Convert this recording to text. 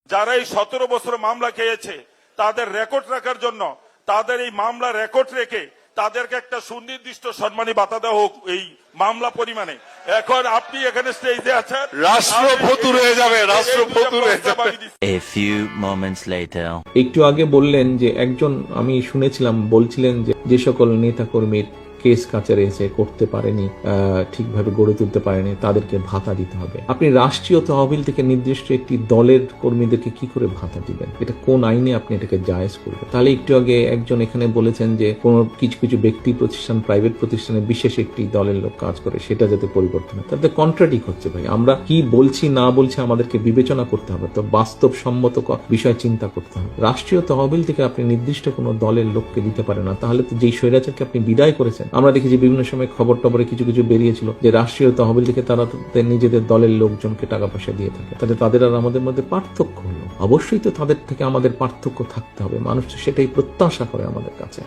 যারা এই 17 বছর মামলা খেয়েছে তাদের রেকর্ড রাখার জন্য তাদের এই মামলা রেকর্ড রেখে তাদেরকে একটা সুনির্দিষ্ট সম্মানী ভাতা দেওয়া হোক এই মামলা পরিমাণে। এখন আপনি এখানে স্টেজে আছেন, রাষ্ট্রপতি হয়ে যাবে, রাষ্ট্রপতি হয়ে যাবে। A few moments later. একটু আগে বললেন যে একজন, আমি শুনেছিলাম বলছিলেন যে সকল নেতা কর্মীর কেস কাচারে এসে করতে পারেনি, ঠিকভাবে গড়ে তুলতে পারেনি, তাদেরকে ভাতা দিতে হবে। আপনি রাষ্ট্রীয় তহবিল থেকে নির্দিষ্ট একটি দলের কর্মীদেরকে কি করে ভাতা দিবেন? এটা কোন আইনে আপনি এটাকে জায়েজ করবেন? তাহলে একটু আগে একজন এখানে বলেছেন যে কোন কিছু কিছু ব্যক্তি প্রতিষ্ঠান, প্রাইভেট প্রতিষ্ঠানে বিশেষ একটি দলের লোক কাজ করে, সেটা যাতে পরিবর্তন হয়, তাতে কন্ট্রাডিক হচ্ছে। ভাই, আমরা কি বলছি না বলছি আমাদেরকে বিবেচনা করতে হবে, তো বাস্তবসম্মত বিষয় চিন্তা করতে হবে। রাষ্ট্রীয় তহবিল থেকে আপনি নির্দিষ্ট কোনো দলের লোককে দিতে পারেন না, তাহলে তো যেই স্বৈরাচারকে আপনি বিদায় করেছেন, আমরা দেখেছি বিভিন্ন সময় খবর টবরে কিছু কিছু বেরিয়েছিল যে রাষ্ট্রীয় তহবিল থেকে তারা নিজেদের দলের লোকজনকে টাকা পয়সা দিয়ে থাকে। তাহলে তাদের আর আমাদের মধ্যে পার্থক্য হলো। অবশ্যই তো তাদের থেকে আমাদের পার্থক্য থাকতে হবে, মানুষ সেটাই প্রত্যাশা করে আমাদের কাছে।